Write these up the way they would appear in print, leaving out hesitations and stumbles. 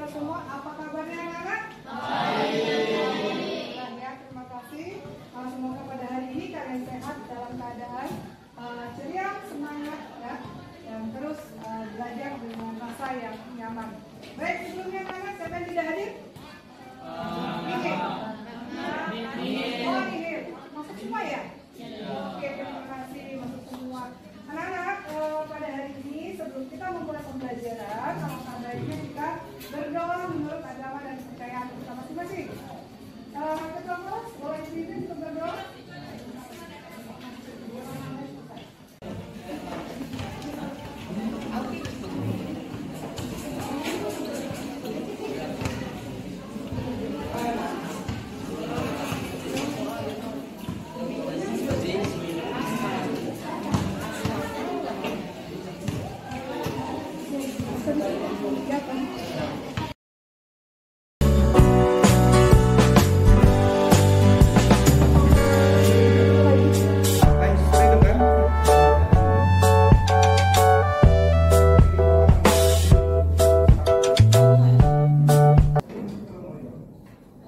semua, apa kabarnya anak-anak? Baik. Ya, terima kasih. Semoga pada hari ini kalian sehat dalam keadaan ceria, semangat ya, dan terus belajar dengan rasa yang nyaman. Baik, sebelumnya anak-anak siapa yang tidak hadir? Nihil. Masuk semua ya? Oke, terima kasih, masuk semua. Anak-anak, pada hari ini sebelum kita memulai pembelajaran, alangkah baiknya kita berdoa menurut agama dan kepercayaan kita masing-masing. Ketua kelas, boleh dipimpin untuk berdoa?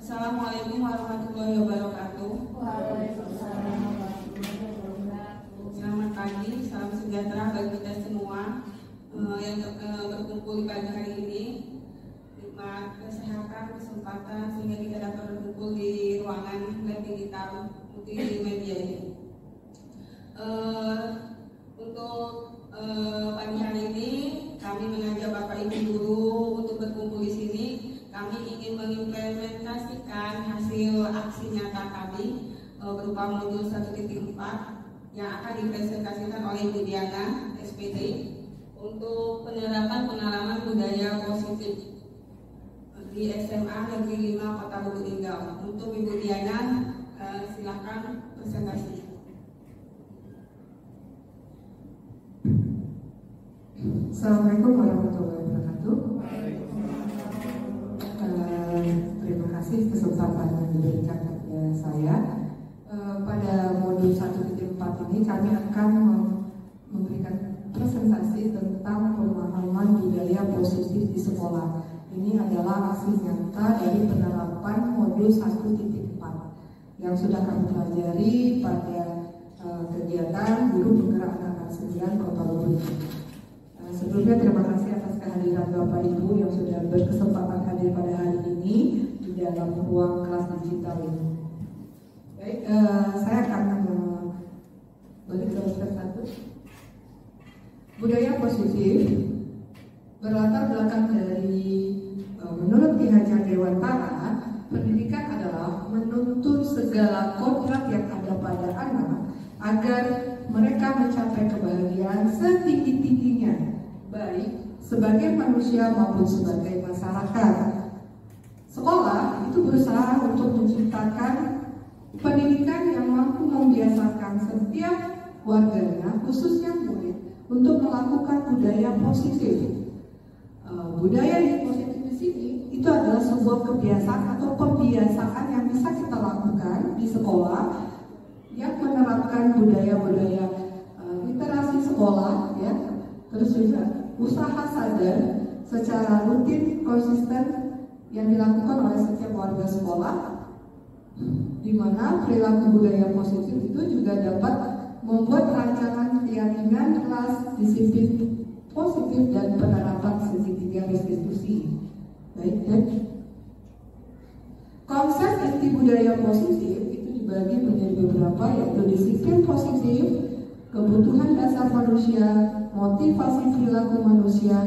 Assalamualaikum warahmatullahi wabarakatuh. Selamat pagi, salam sejahtera bagi kita semua yang berkumpul di pagi hari ini. Nikmat kesehatan, kesempatan sehingga kita dapat berkumpul di ruangan web digital multimedia ini. Untuk pagi hari ini kami mengajak Bapak Ibu guru untuk berkumpul di sini. Kami ingin mengimplementasikan hasil aksi nyata kami berupa modul 1.4 yang akan dipresentasikan oleh Ibu Diana, SPD, untuk penerapan pengalaman budaya positif di SMA Negeri 5 Kota Lubuk Linggau. Untuk Ibu Diana, silakan presentasi. Assalamualaikum warahmatullahi wabarakatuh. Terima kasih kesempatan yang diberikan kepada saya. Pada modul 1.4 ini kami akan memberikan presentasi tentang pemahaman budaya positif di sekolah. Ini adalah aksi nyata dari penerapan modul 1.4 yang sudah kami pelajari pada kegiatan Guru Penggerak Anak-anak 9 Kota Lubuk. Sebelumnya terima kasih atas kehadiran Bapak Ibu yang sudah berkesempatan hadir pada hari ini di dalam ruang kelas digital ini. Baik, saya akan boleh teruskan satu. Budaya positif berlatar belakang dari menurut Ki Hajar Dewantara, pendidikan adalah menuntun segala kodrat yang ada pada anak agar mereka mencapai kebahagiaan setinggi-tingginya, baik sebagai manusia maupun sebagai masyarakat. Sekolah itu berusaha untuk menciptakan pendidikan yang mampu membiasakan setiap warganya, khususnya murid, untuk melakukan budaya positif. Budaya yang positif di sini itu adalah sebuah kebiasaan atau pembiasaan yang bisa kita lakukan di sekolah yang menerapkan budaya-budaya literasi sekolah, ya, terus juga usaha sadar secara rutin konsisten yang dilakukan oleh setiap warga sekolah, di mana perilaku budaya positif itu juga dapat membuat rancangan keyakinan kelas, disiplin positif dan penerapan segitiga restitusi. Baik, dan konsep inti budaya positif itu dibagi menjadi beberapa, yaitu disiplin positif, kebutuhan dasar manusia, motivasi perilaku manusia,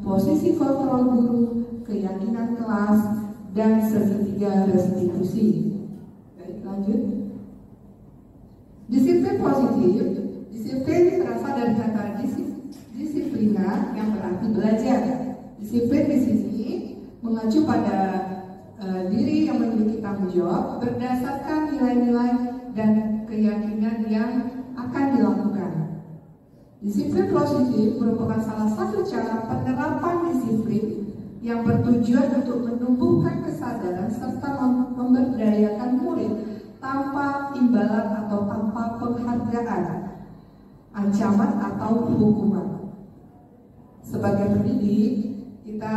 posisi kontrol guru, keyakinan kelas, dan segitiga restitusi. Baik, lanjut. Disiplin positif, disiplin berasal dari kata disiplina yang berarti belajar. Disiplin di sini mengacu pada diri yang memiliki tanggung jawab berdasarkan nilai-nilai dan keyakinan yang akan dilakukan. Disiplin positif merupakan salah satu cara penerapan disiplin yang bertujuan untuk menumbuhkan kesadaran serta memberdayakan murid tanpa imbalan atau tanpa penghargaan, ancaman atau hukuman. Sebagai pendidik, kita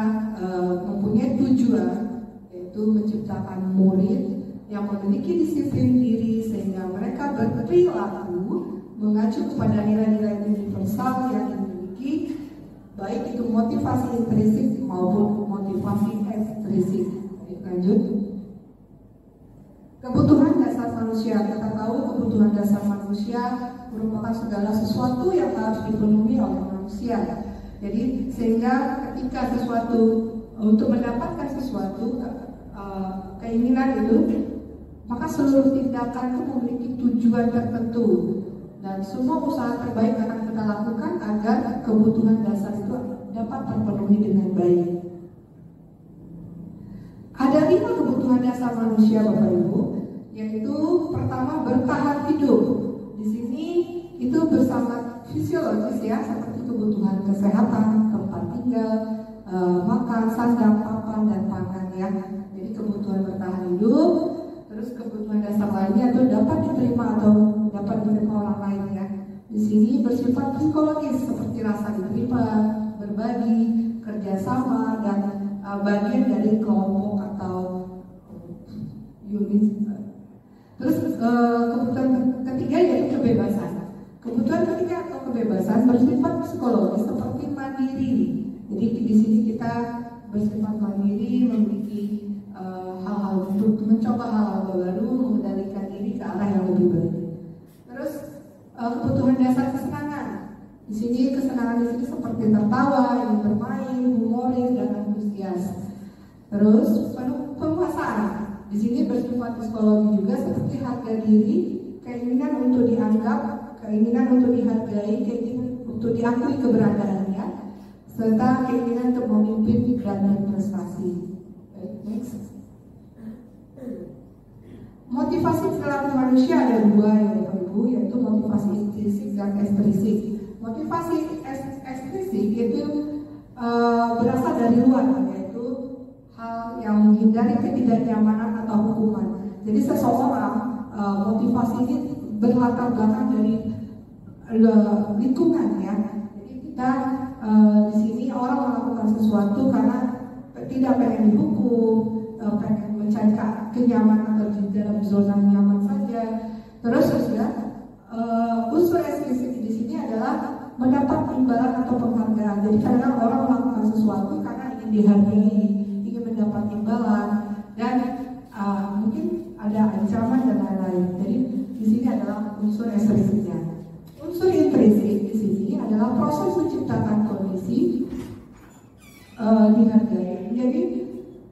mempunyai tujuan, yaitu menciptakan murid yang memiliki disiplin diri sehingga mereka berperilaku mengacu kepada nilai-nilai universal yang dimiliki, baik itu motivasi intrinsik maupun motivasi ekstrinsik. Lanjut. Kebutuhan dasar manusia. Kita tahu kebutuhan dasar manusia merupakan segala sesuatu yang harus dipenuhi oleh manusia. Jadi sehingga ketika untuk mendapatkan sesuatu keinginan itu, maka seluruh tindakan itu memiliki tujuan tertentu dan semua usaha terbaik akan kita lakukan agar kebutuhan dasar itu dapat terpenuhi dengan baik. Ada 5 kebutuhan dasar manusia, Bapak Ibu, yaitu pertama bertahan hidup. Di sini itu bersama fisiologis ya, seperti kebutuhan kesehatan, tempat tinggal, makan, sandang, papan, dan pangan ya. Jadi kebutuhan bertahan hidup. Terus kebutuhan dasar lainnya itu dapat diterima atau dapat diterima orang lain ya. Di sini bersifat psikologis seperti rasa diterima, berbagi, kerjasama, dan bagian dari kelompok atau unit. Terus kebutuhan ketiga yaitu kebebasan. Kebutuhan ketiga atau kebebasan bersifat psikologis seperti mandiri. Jadi di sini kita bersifat mandiri, memiliki hal-hal untuk mencoba hal-hal baru, mengendalikan diri ke arah yang lebih baik. Terus kebutuhan dasar kesenangan. Di sini kesenangan di sini seperti tertawa, ingin bermain, humoris, dan antusias. Terus penguasaan. Di sini bersifat psikologi juga seperti harga diri, keinginan untuk dianggap, keinginan untuk dihargai, keinginan untuk diakui keberadaannya, serta keinginan untuk memimpin dan berprestasi. Next. Motivasi perilaku manusia ada 2 ya Bapak Ibu, yaitu motivasi intrinsik dan ekstrinsik. Motivasi ekstrinsik itu berasal dari luar, yaitu hal yang menghindari ketidaknyamanan atau hukuman. Jadi seseorang motivasi ini berlatar belakang dari lingkungan ya. Jadi kita di sini orang melakukan sesuatu karena tidak pengen dihukum, pengen mencari kenyamanan atau di dalam zona nyaman saja. Terus ya, unsur ekstrinsik di sini adalah mendapat imbalan atau penghargaan. Jadi kadang orang melakukan sesuatu karena ingin dihargai, ingin mendapat imbalan, dan mungkin ada ancaman dan lain-lain. Jadi di sini adalah unsur ekstrinsiknya. Unsur intrinsik di sini adalah proses menciptakan kondisi dihargai. Jadi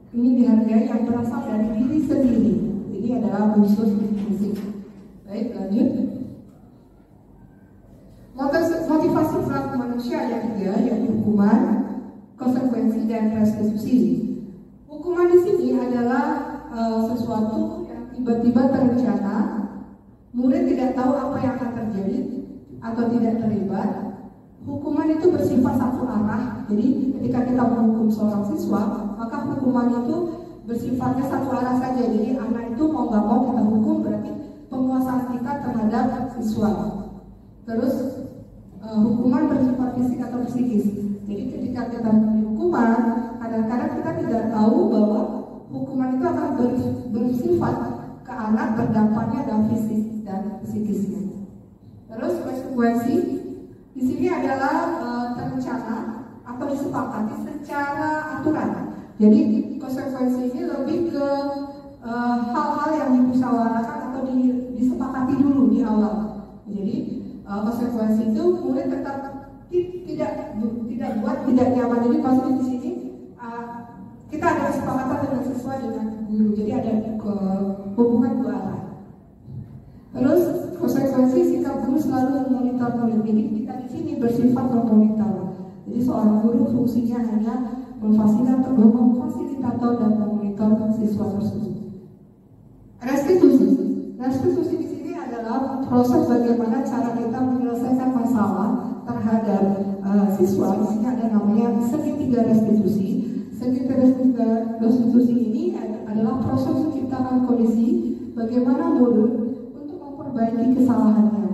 ini dihargai yang berasal dari diri sendiri. Ini adalah unsur intrinsik. Baik, lanjut. Motivasi perilaku manusia yang ketiga yaitu hukuman, konsekuensi, dan restitusi. Hukuman di sini adalah sesuatu yang tiba-tiba terencana, murid tidak tahu apa yang akan terjadi atau tidak terlibat. Hukuman itu bersifat satu arah. Jadi ketika kita menghukum seorang siswa, maka hukuman itu bersifatnya satu arah saja. Jadi anak itu mau nggak mau kita hukum, berarti penguasaan kita terhadap siswa. Terus hukuman bersifat fisik atau psikis. Jadi ketika kita memberi hukuman, kadang-kadang kita tidak tahu bahwa hukuman itu akan bersifat ke anak, berdampaknya dalam fisik dan psikisnya. Terus konsekuensi di sini adalah terencana atau disepakati secara aturan. Jadi konsekuensi ini lebih ke hal-hal yang dimusyawarahkan atau disepakati dulu di awal. Jadi konsekuensi itu murid tetap tidak buat tidak nyaman. Jadi pasti di sini kita ada kesepakatan dengan siswa dengan guru. Jadi ada hubungan 2 arah. Terus konsekuensi sikap guru selalu memonitor murid. Jadi kita di sini bersifat memonitor. Jadi seorang guru fungsinya hanya memfasilitator dan memonitor siswa tersebut. Restitusi. Restitusi di sini adalah proses bagaimana cara kita menyelesaikan masalah terhadap siswa. Di sini ada namanya segitiga restitusi. Segitiga restitusi ini adalah proses menciptakan kondisi bagaimana murid untuk memperbaiki kesalahannya.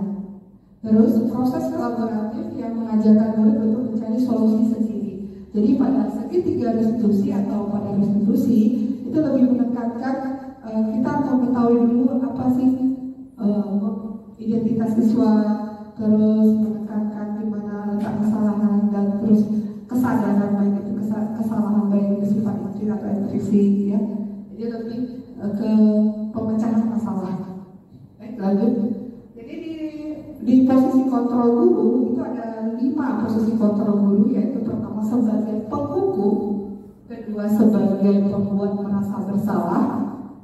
Terus proses kolaboratif yang mengajarkan murid untuk mencari solusi sendiri. Jadi pada segitiga restitusi atau pada restitusi itu lebih menekankan kita mengetahui dulu apa sih identitas siswa, terus menekankan di mana letak kesalahan dan terus kesadaran baik itu kesalahan baik itu sifat intrik atau ekstriksi ya. Jadi lebih ke pemecahan masalah. Baik, lanjut. Jadi di posisi kontrol guru itu ada 5 posisi kontrol guru, yaitu pertama sebagai penghukum, kedua sebagai pembuat merasa bersalah,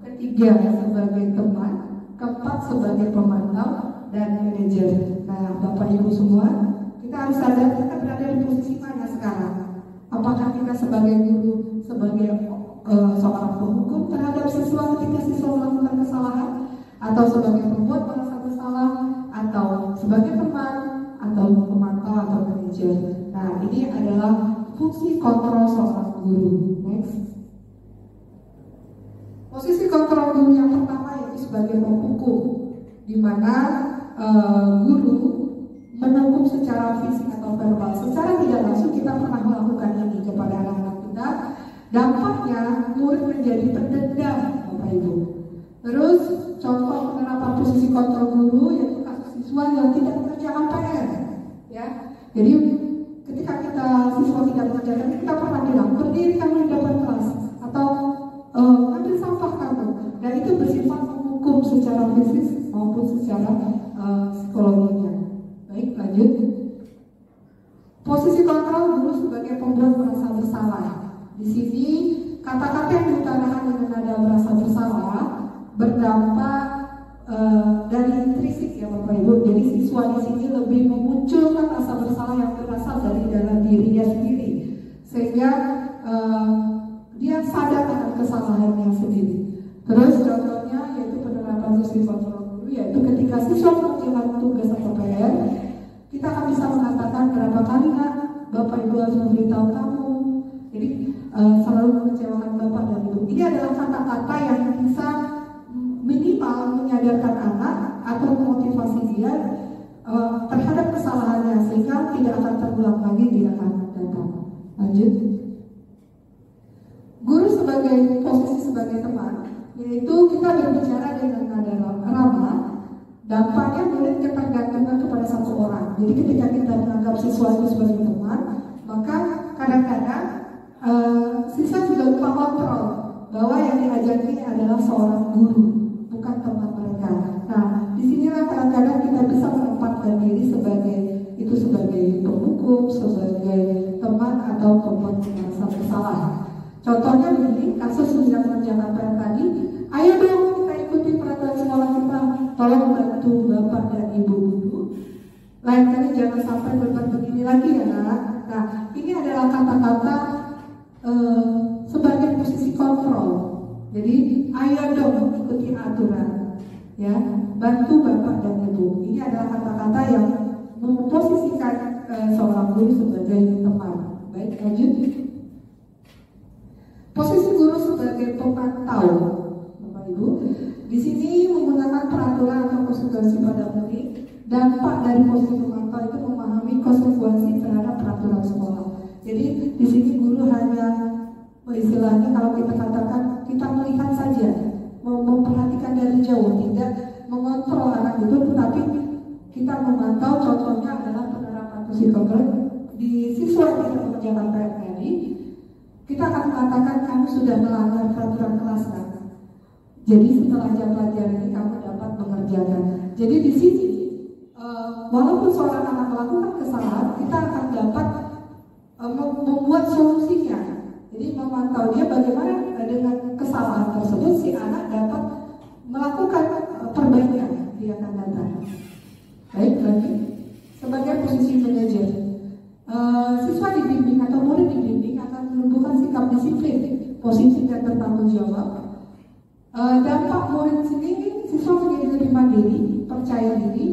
ketiga sebagai teman, keempat sebagai pemantau dan manajer. Nah, Bapak Ibu semua, kita harus sadar kita berada di posisi mana sekarang. Apakah kita sebagai guru, sebagai seorang penghukum terhadap siswa ketika siswa melakukan kesalahan, atau sebagai pembuat merasa bersalah, atau sebagai teman, atau pemantau atau manajer. Nah, ini adalah fungsi kontrol seorang guru. Next. Posisi kontrol guru yang pertama yaitu sebagai penghukum, di mana guru mendukung secara fisik atau verbal. Secara tidak langsung kita pernah melakukan ini kepada anak-anak kita. Dampaknya murid menjadi pendendam, Bapak Ibu. Terus contoh penerapan posisi kontrol guru yaitu kasus siswa yang tidak mengerjakan PR, ya. Jadi ketika kita siswa tidak mengerjakan, kita pernah bilang berdiri kamu di depan kelas atau ambil sampah kamu, dan itu bersifat menghukum secara fisik maupun secara psikologinya. Baik, lanjut. Posisi kontrol guru sebagai pembuat merasa bersalah. Di sini kata-kata yang diutarakan dengan nada merasa bersalah berdampak dari intrinsik ya Bapak Ibu. Jadi siswa di sini lebih memunculkan rasa bersalah yang berasal dari dalam dirinya sendiri, sehingga dia sadar akan kesalahannya sendiri. Terus contohnya yaitu penerapan posisi kontrol guru, yaitu ketika siswa mengerjakan tugas atau PR, kita akan bisa mengatakan berapa kali nak Bapak Ibu harus memberitahu kamu. Jadi selalu mengecewakan Bapak dan Ibu. Ini adalah kata-kata yang bisa minimal menyadarkan anak atau memotivasi dia terhadap kesalahannya, sehingga tidak akan terulang lagi di akan datang. Lanjut. Guru sebagai posisi sebagai teman, yaitu kita berbicara dengan nada ramah. Dampaknya murid ketergantungan kepada satu orang. Jadi ketika kita menganggap siswa itu sebagai teman, maka kadang-kadang siswa juga lupa kontrol bahwa yang diajari adalah seorang guru, bukan teman mereka. Nah, disinilah kadang-kadang kita bisa menempatkan diri sebagai penghukum, sebagai teman atau pembuat merasa bersalah. Contohnya begini, kasus yang mengerjakan PR tadi, ayo dong kita ikuti peraturan sekolah kita, tolong bantu Bapak dan Ibu guru. Lain kali jangan sampai berbuat begini lagi ya nak. Nah, ini adalah kata-kata sebagai posisi kontrol. Jadi ayo dong ikuti aturan, ya, bantu Bapak dan Ibu. Ini adalah kata-kata yang memposisikan seorang guru sebagai teman. Baik, lanjut. Posisi guru sebagai pemantau, Bapak Ibu. Di sini menggunakan peraturan atau konsekuensi pada murid. Dampak dari posisi pemantau itu memahami konsekuensi terhadap peraturan sekolah. Jadi di sini guru hanya istilahnya kalau kita katakan kita melihat saja, memperhatikan dari jauh, tidak mengontrol anak itu, tetapi kita memantau. Contohnya adalah penerapan posisi kontrol di siswa yang tidak mengerjakan PR tadi. Kita akan mengatakan kamu sudah melanggar peraturan kelas kan? Jadi setelah jam pelajaran ini kamu dapat mengerjakan. Jadi di sini walaupun seorang anak melakukan kesalahan, kita akan dapat membuat solusinya. Jadi memantau dia bagaimana dengan kesalahan tersebut si anak dapat melakukan perbaikan di akan datang. Baik, lagi sebagai posisi manajer, siswa dibimbing atau murid dibimbing akan menumbuhkan sikap disiplin, posisi dan bertanggung jawab. Dampak murid sini, siswa menjadi lebih mandiri, percaya diri,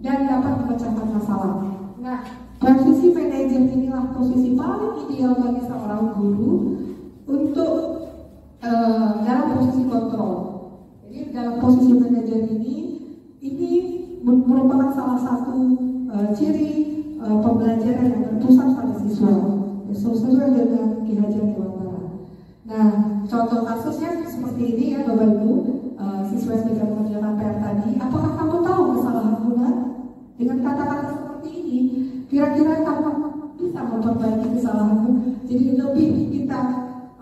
dan dapat memecahkan masalah. Nah, posisi manajer inilah posisi paling ideal bagi seorang guru untuk dalam posisi kontrol. Jadi dalam posisi manajer ini merupakan salah satu ciri pembelajaran yang berpusat pada siswa. sesuai dengan Ki Hajar Dewantara. Nah, contoh kasusnya seperti ini ya Bapak Ibu, siswa yang tidak mengerjakan PR tadi, apakah kamu tahu kesalahan Bunda? Dengan kata-kata seperti ini, kira-kira kamu bisa memperbaiki kesalahanmu. Jadi lebih kita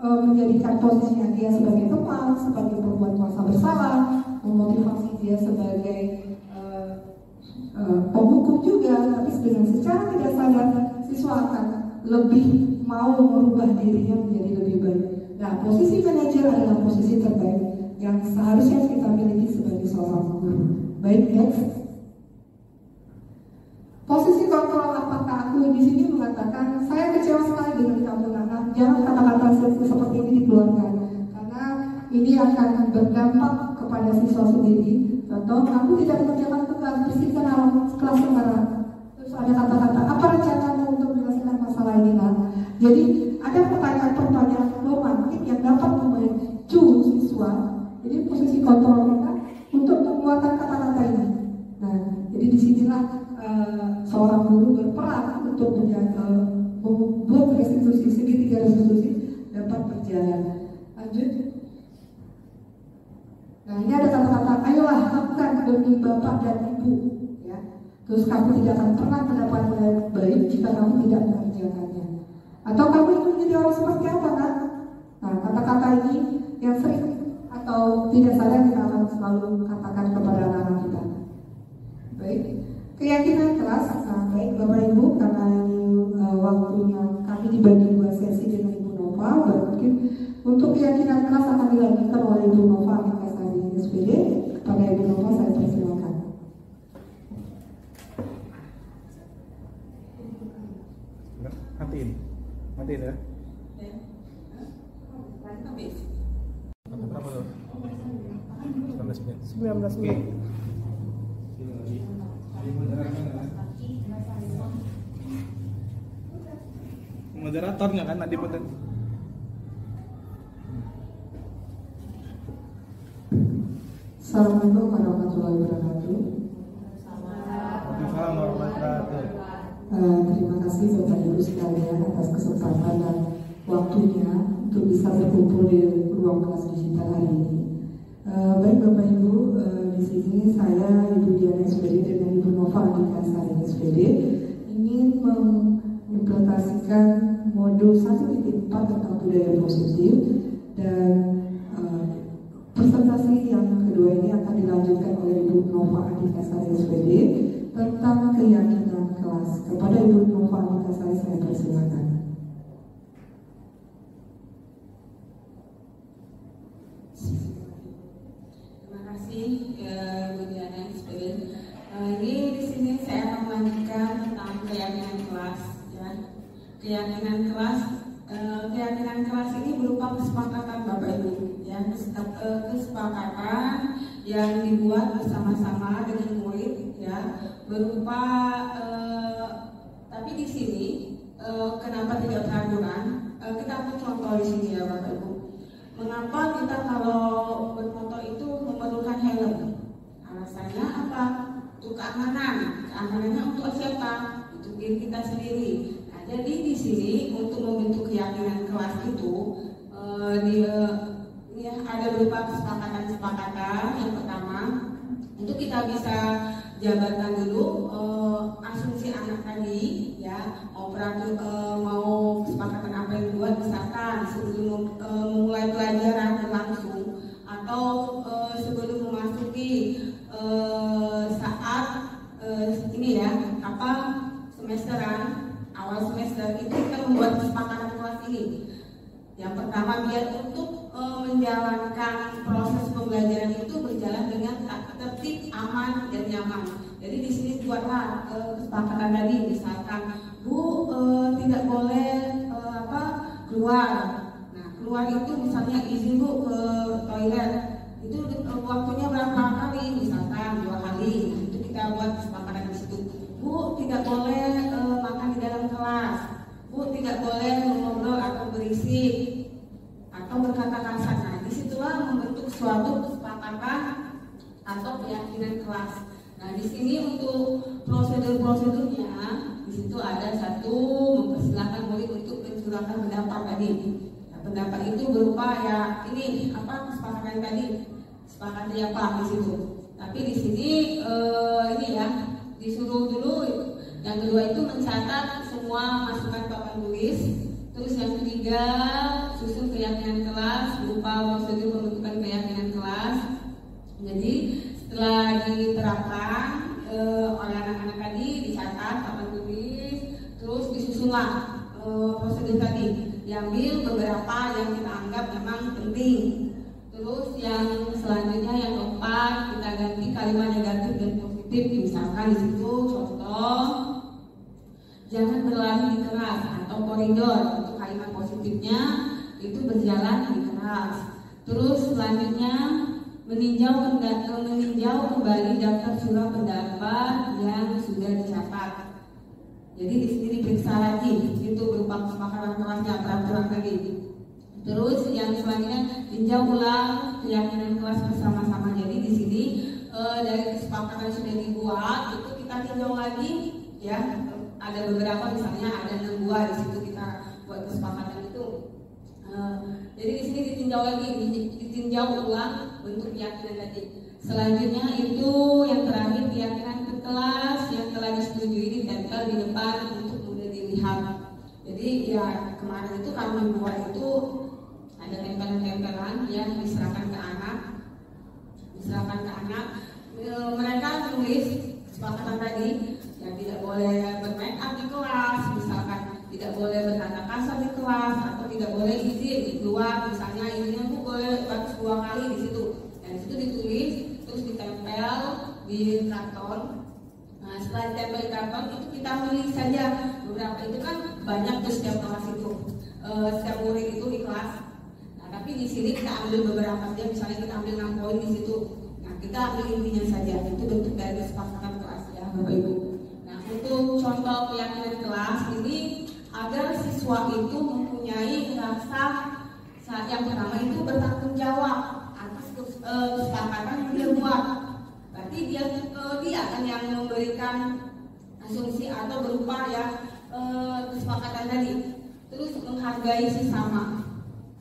menjadikan posisinya dia sebagai teman, sebagai perempuan merasa bersalah, memotivasi dia sebagai penghukum juga, tapi dengan secara tidak sadar siswa akan lebih mau merubah dirinya menjadi lebih baik. Nah, posisi manajer adalah posisi terbaik yang seharusnya kita miliki sebagai seorang guru. Baik, next. Posisi kontrol, apakah aku di sini mengatakan saya kecewa sekali dengan kamu Nana? Jangan kata-kata seperti ini dikeluarkan, karena ini akan berdampak kepada siswa sendiri. Contoh, kamu tidak mengerjakan tugas, bersihkan alam kelas sekarang. Terus ada kata-kata, apa rencanamu untuk menyelesaikan masalah ini Nana? Jadi ada pertanyaan-pertanyaan normatif yang dapat memicu siswa. Jadi posisi kontrol kita untuk mengeluarkan kata-kata ini. Nah, jadi disinilah seorang guru berperan untuk membuat restitusi, segitiga restitusi dapat berjalan. Lanjut. Nah, ini ada kata-kata, ayolah lakukan demi bapak dan ibu, ya. Terus kamu tidak akan pernah mendapatkan baik jika kamu tidak mengerjakannya. Atau kamu ingin menjadi orang seperti apa kan? Nah, kata-kata ini yang sering atau tidak sadar kita akan selalu katakan kepada anak-anak kita. Baik. Keyakinan keras, nah, baik Bapak Ibu, karena ini waktunya kami dibagi 2 sesi dengan Ibu Nova, mungkin untuk keyakinan keras akan dilanjutkan oleh Ibu Nova Amikasari SPD. Kepada Ibu Nova saya persilakan. Matiin ya. Berapa tuh? 19 menit. 19 menit. Moderatornya kan nanti putar. Assalamualaikum warahmatullahi wabarakatuh. Waalaikumsalam warahmatullahi wabarakatuh. Terima kasih Bapak Ibu sekalian atas kesempatan dan waktunya untuk bisa berkumpul di ruang kelas digital hari ini. Baik Bapak Ibu, di sini saya Ibu Diana SPD dan Ibu Nova Amikasari SPD ingin mengimplementasikan modul 1.4 tentang budaya positif, dan presentasi yang kedua ini akan dilanjutkan oleh Ibu Nova Amikasari SPD tentang keyakinan kelas. Kepada Ibu Nova Amikasari saya persilakan. Terima kasih Bu Diana SPD. Ini di sini saya akan melanjutkan tentang keyakinan kelas. Ya. Keyakinan kelas ini berupa kesepakatan Bapak Ibu, ya, kesepakatan yang dibuat bersama-sama dengan murid, ya, berupa. Tapi di sini kenapa tidak peraturan? Kita ambil contoh di sini ya Bapak Ibu. Mengapa kita kalau bermotor itu memerlukan helm? Alasannya apa? Untuk keamanan. Keamanannya untuk siapa? Untuk diri kita sendiri. Nah, jadi di sini untuk membentuk keyakinan kelas itu ya, ada berupa kesepakatan-kesepakatan. Yang pertama, itu kita bisa jabarkan dulu asumsi anak tadi, ya, mau kesepakatan apa yang dibuat, misalkan sebelum memulai pelajaran langsung atau sebelum memasuki saat ini ya, apa, semesteran, awal semester itu kita membuat kesepakatan kelas ini. Yang pertama, biar untuk menjalankan proses pembelajaran itu berjalan dengan tertib, aman, dan nyaman. Jadi di sini buatlah kesepakatan tadi, misalkan Bu tidak boleh keluar. Nah, keluar itu misalnya izin Bu ke toilet. Itu waktunya berapa kali? Misalkan 2 kali. Itu kita buat kesepakatan di situ. Bu tidak boleh makan di dalam kelas. Bu tidak boleh mengobrol atau berisik atau berkata kasar. Nah, disitulah membentuk suatu kesepakatan atau keyakinan kelas. Nah, di sini untuk prosedur-prosedurnya di situ ada satu mempersilahkan murid untuk mencurahkan pendapat tadi. Nah, pendapat itu berupa ya ini apa kesepakatan tadi, sepakatnya apa di situ. Tapi di sini ini ya disuruh dulu. Yang kedua itu mencatat semua masukan papan tulis. Terus yang ketiga susun keyakinan kelas berupa prosedur pembentukan keyakinan kelas. Jadi setelah diterapkan oleh anak-anak tadi dicatat papan tulis, terus disusunlah prosedur tadi. Diambil beberapa yang kita anggap memang penting. Terus yang selanjutnya yang keempat kita ganti kalimat negatif dan positif. Misalkan di situ contoh jangan berlari di kelas atau koridor. Untuk kalimat positifnya itu berjalan di kelas. Terus selanjutnya meninjau kembali daftar surat pendapat yang sudah dicatat. Jadi di sini diperiksa lagi itu berupa kesepakatan kelasnya peraturan tadi. Terus yang selanjutnya tinjau ulang keyakinan kelas bersama-sama. Jadi di sini dari kesepakatan yang sudah dibuat itu kita tinjau lagi ya. Ada beberapa misalnya ada 6 buah di situ kita buat kesepakatan itu. Jadi di sini ditinjau ulang bentuk keyakinan tadi. Selanjutnya itu yang terakhir keyakinan ke kelas yang telah disetujui ditempel di depan untuk mudah dilihat. Jadi ya kemarin itu kami membuat itu ada tempelan-tempelan yang diserahkan ke anak. Mereka tulis kesepakatan tadi yang tidak boleh bermake up di kelas, misalkan tidak boleh berkata kasar di kelas atau tidak boleh izin keluar, misalnya izinnya tuh boleh baru 2 kali di situ. Dan di situ ditulis terus ditempel di karton. Nah, setelah ditempel di karton itu kita pilih saja beberapa, itu kan banyak tuh setiap kelas itu, setiap murid itu di kelas. Nah, tapi di sini kita ambil beberapa saja, misalnya kita ambil 6 poin di situ. Nah, kita ambil intinya saja, itu bentuk dari kesepakatan kelas ya, Bapak Ibu. Nah, untuk contoh keyakinan kelas ini agar siswa itu mempunyai rasa saat yang pertama itu bertanggung jawab atas kesepakatan yang dia buat. Berarti dia kan yang memberikan asumsi atau berupa ya kesepakatan tadi. Terus menghargai sesama,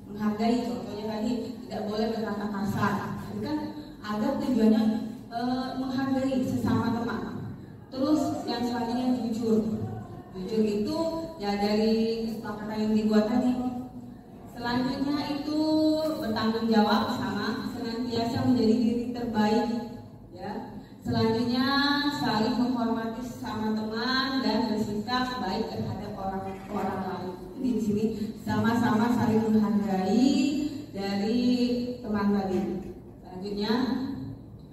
menghargai contohnya tadi tidak boleh berkata kasar. Ini kan agar tujuannya menghargai sesama teman. Terus yang selanjutnya jujur. Jujur itu ya dari kesepakatan yang dibuat tadi. Selanjutnya itu bertanggung jawab sama, senantiasa menjadi diri terbaik ya. Selanjutnya saling menghormati sesama teman dan bersikap baik terhadap orang lain. Jadi di sini sama-sama saling menghargai dari teman tadi. Selanjutnya,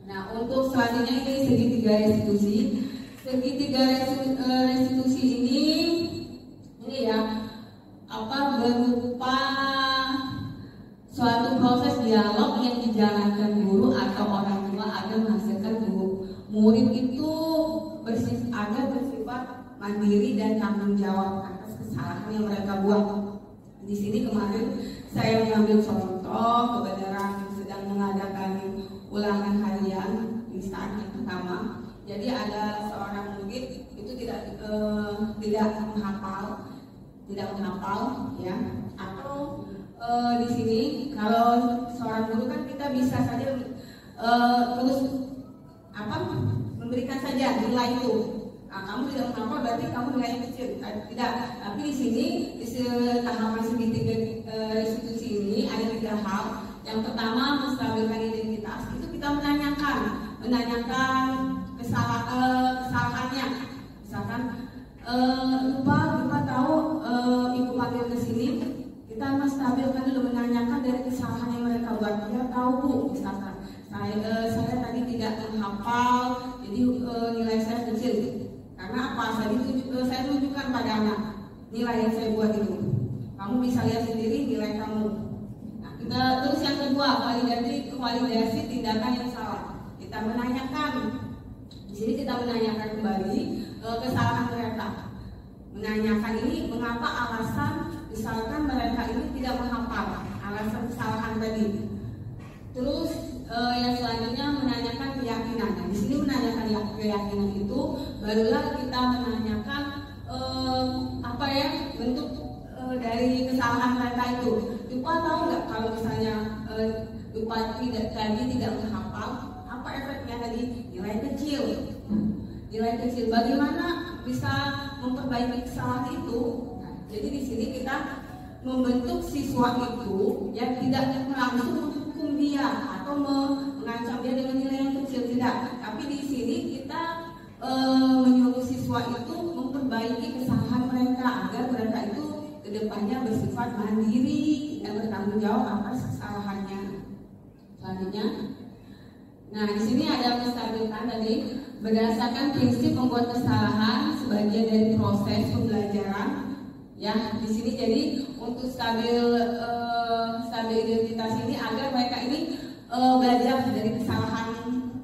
nah untuk selanjutnya ini segitiga restitusi. Segitiga restitusi ini ya berupa suatu proses dialog yang dijalankan guru atau orang tua agar menghasilkan murid itu agar bersifat mandiri dan tanggung jawab atas kesalahan yang mereka buat. Di sini kemarin saya mengambil contoh kebenaran sedang mengadakan ulangan harian di saat yang pertama. Jadi ada seorang murid itu tidak menghafal ya, atau di sini kalau seorang guru kan kita bisa saja terus memberikan saja nilai itu. Nah, kamu tidak menghafal berarti kamu nilainya kecil. Tidak. Tapi di sini di tahapan segitiga restitusi ini ada 3 hal. Yang pertama menstabilkan identitas, itu kita menanyakan kesalahannya. Misalkan lupa tahu ibu panggil ke sini, kita menstabilkan dulu, menanyakan dari kesalahan yang mereka buat. Dia tahu Bu, misalkan saya tadi tidak menghafal, jadi nilai saya kecil. Karena apa? Saya tunjukkan pada anak nilai yang saya buat itu. Kamu bisa lihat sendiri nilai kamu. Nah, terus yang kedua, validasi tindakan yang salah. Kita menanyakan. Di sini kita menanyakan kembali kesalahan mereka. Menanyakan ini mengapa alasan misalkan mereka ini tidak menghafal, alasan kesalahan tadi. Terus yang selanjutnya menanyakan keyakinan. Nah, di sini menanyakan keyakinan itu barulah kita menanyakan bentuk dari kesalahan mereka itu. Lupa tahu nggak kalau misalnya lupa tidak menghafal, apa efeknya tadi? Nilai kecil. Nilai kecil. Bagaimana bisa memperbaiki kesalahan itu? Nah, jadi di sini kita membentuk siswa itu yang tidak langsung menghukum dia atau mengancam dia dengan nilai yang kecil, tidak. Tapi di sini kita menyuruh siswa itu memperbaiki kesalahan mereka agar mereka itu kedepannya bersifat mandiri dan bertanggung jawab atas kesalahannya. Selanjutnya, nah di sini ada menstabilkan tadi berdasarkan prinsip membuat kesalahan sebagian dari proses pembelajaran. Ya, di sini jadi untuk stabil identitas ini agar mereka ini belajar dari kesalahan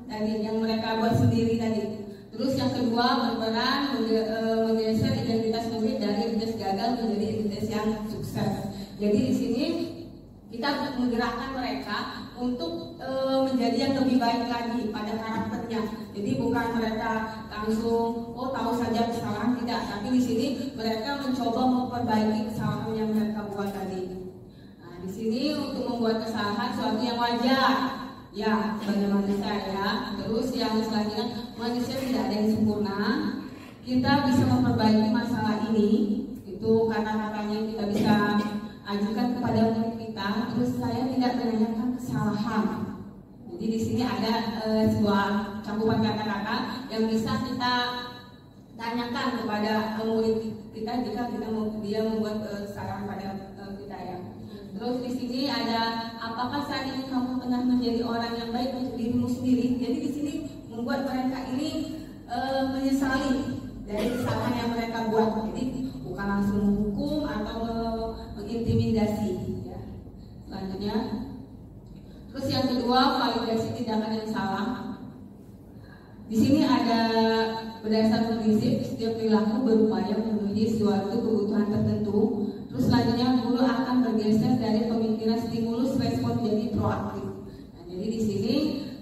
tadi yang mereka buat sendiri tadi. Terus yang kedua berperan menggeser identitas murid dari identitas gagal menjadi identitas yang sukses. Jadi di sini kita menggerakkan mereka untuk menjadi yang lebih baik lagi pada karakternya. Jadi bukan mereka langsung tahu saja kesalahan, tidak. Tapi di sini mereka mencoba memperbaiki kesalahan yang mereka buat tadi. Nah, di sini untuk membuat kesalahan suatu yang wajar. Ya, sebagai manusia ya. Terus yang selanjutnya, manusia tidak ada yang sempurna. Kita bisa memperbaiki masalah ini. Itu kata-katanya kita bisa ajukan kepada murid kita. Terus saya tidak menanyakan kesalahan. Jadi di sini ada sebuah campuran kata-kata yang bisa kita tanyakan kepada murid kita jika dia membuat kesalahan pada kita ya. Terus di sini ada, apakah saat ini kamu pernah menjadi orang yang baik untuk dirimu sendiri? Jadi di sini membuat mereka ini menyesali dari kesalahan yang mereka buat. Jadi bukan langsung menghukum atau mengintimidasi. Ya. Selanjutnya, terus yang kedua validasi tindakan yang salah. Di sini ada berdasarkan prinsip setiap perilaku berupaya memenuhi suatu kebutuhan tertentu. Terus selanjutnya guru akan bergeser dari pemikiran stimulus respon jadi proaktif. Nah, jadi di sini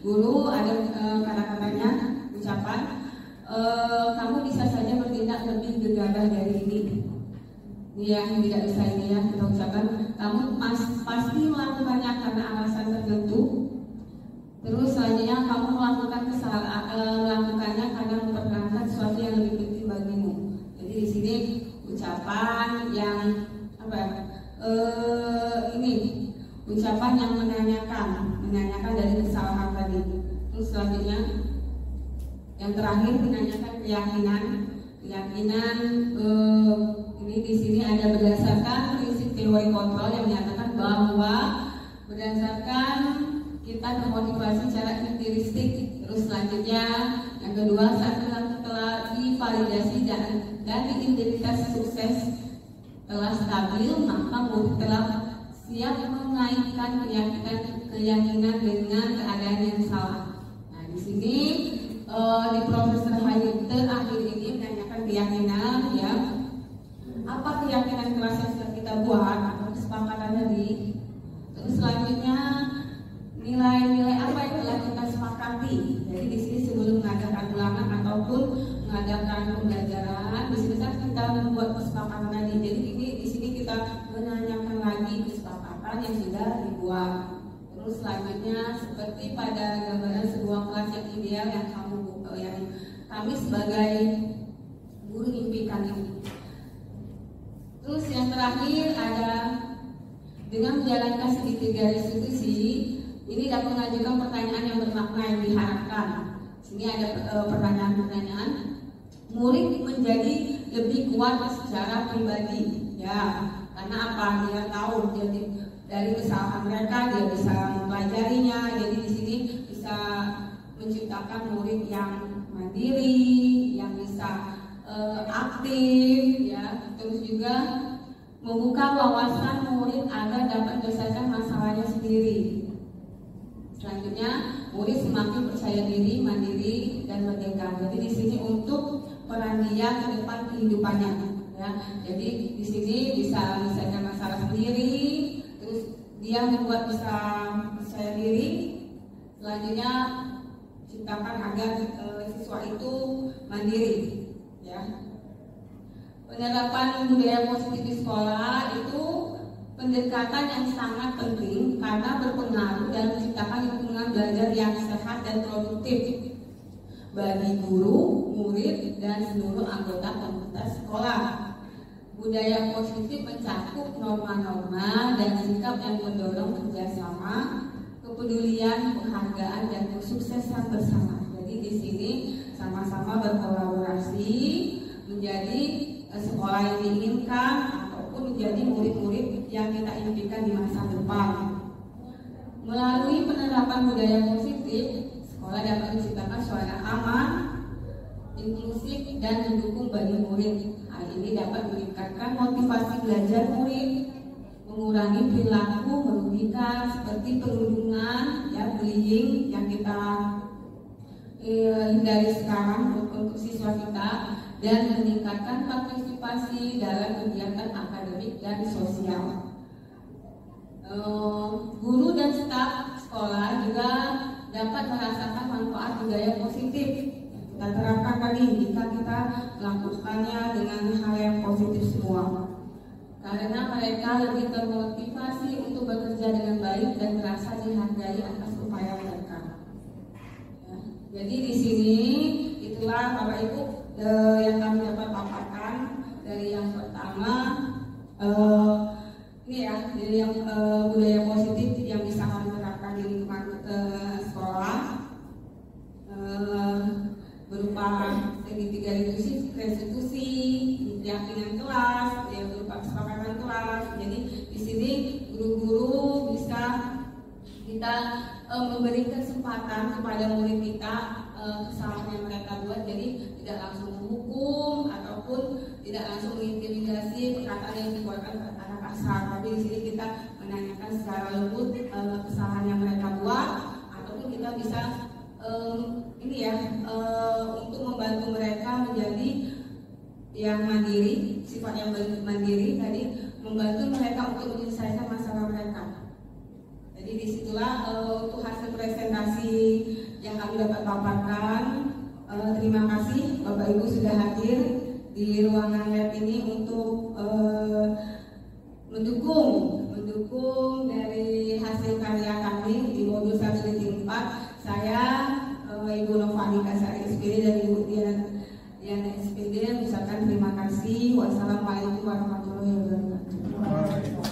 guru ada kata-katanya ucapan kamu bisa saja bertindak lebih gegabah dari ini. Ini yang tidak bisa ini ya kita ucapkan. Kamu pasti melakukannya karena alasan tertentu. Terus selanjutnya kamu melakukannya karena mempertahankan sesuatu yang lebih penting bagimu. Jadi di sini ucapan yang ucapan yang menanyakan dari kesalahan tadi. Terus selanjutnya yang terakhir menanyakan keyakinan. Ini di sini ada berdasarkan prinsip teori kontrol yang menyatakan bahwa berdasarkan kita termotivasi secara empiristik. Terus selanjutnya yang kedua saat telah divalidasi dan identitas sukses telah stabil, maka murid telah siap mengaitkan keyakinan dengan keadaan yang salah. Nah di sini di Profesor Hayete akhir ini menanyakan keyakinan ya. Apa keyakinan keras yang sudah kita buat atau kesepakatan tadi? Terus selanjutnya nilai-nilai apa yang telah kita sepakati. Jadi di sini sebelum mengadakan ulangan ataupun mengadakan pembelajaran, bisa kita membuat kesepakatan tadi. Jadi ini di sini kita menanyakan lagi kesepakatan yang sudah dibuat. Terus selanjutnya seperti pada gambaran sebuah kelas yang ideal yang kami sebagai guru impikan ini. Terus yang terakhir ada dengan menjalankan segitiga restitusi. Ini dapat mengajukan pertanyaan yang bermakna yang diharapkan. Sini ada pertanyaan-pertanyaan. Murid menjadi lebih kuat secara pribadi, ya. Karena apa? Dia tahu jadi dari kesalahan mereka, dia bisa mempelajarinya. Jadi di sini bisa menciptakan murid yang mandiri, yang bisa aktif, ya. Terus juga membuka wawasan murid agar dapat menyelesaikan masalahnya sendiri. Selanjutnya, murid semakin percaya diri, mandiri, dan merdeka. Jadi di sini untuk peran dia ke depan kehidupannya, ya. Jadi di sini bisa menyelesaikan masalah sendiri, terus dia membuat bisa percaya diri. Selanjutnya, ciptakan agar siswa itu mandiri, ya. Penerapan budaya positif di sekolah itu pendekatan yang sangat penting karena berpengaruh dan menciptakan lingkungan belajar yang sehat dan produktif bagi guru, murid, dan seluruh anggota komunitas sekolah. Budaya positif mencakup norma-norma dan sikap yang mendorong kerjasama, kepedulian, penghargaan, dan kesuksesan bersama. Jadi di sini sama-sama berkolaborasi menjadi sekolah yang diinginkan ataupun menjadi murid-murid yang kita impikan di masa depan. Melalui penerapan budaya positif, sekolah dapat menciptakan suasana aman, inklusif, dan mendukung bagi murid. Hal ini dapat meningkatkan motivasi belajar murid, mengurangi perilaku merugikan seperti perundungan, ya, bullying yang kita hindari sekarang untuk siswa kita, dan meningkatkan partisipasi dalam kegiatan akademik dan sosial. Guru dan staf sekolah juga dapat merasakan manfaat budaya positif. Kita terapkan tadi jika kita melakukannya dengan hal yang positif semua, karena mereka lebih termotivasi untuk bekerja dengan baik dan merasa dihargai atas upaya mereka. Ya, jadi di sini itulah Bapak Ibu yang kami dapat paparkan. Dari yang pertama ini ya, dari yang budaya positif yang bisa kami terapkan di lingkungan sekolah berupa segitiga restitusi, keyakinan kelas, ya, berupa kesepakatan kelas. Jadi di sini guru-guru bisa kita memberi kesempatan kepada murid kita kesalahan yang mereka buat, jadi tidak langsung menghukum ataupun tidak langsung mengintimidasi perkataan yang dikeluarkan kata kasar, tapi di sini kita menanyakan secara lembut kesalahan yang mereka buat, ataupun kita bisa untuk membantu mereka menjadi yang mandiri, sifat yang mandiri tadi, membantu mereka untuk menyelesaikan masalah mereka. Jadi disitulah untuk hasil presentasi yang kami dapat paparkan. Terima kasih Bapak Ibu sudah hadir di ruangan lab ini untuk mendukung dari hasil karya kami di modul 1 dan 4. Saya Ibu Novani Kasari SPD dan Ibu Diana SPD mengucapkan terima kasih. Wassalamualaikum warahmatullahi wabarakatuh.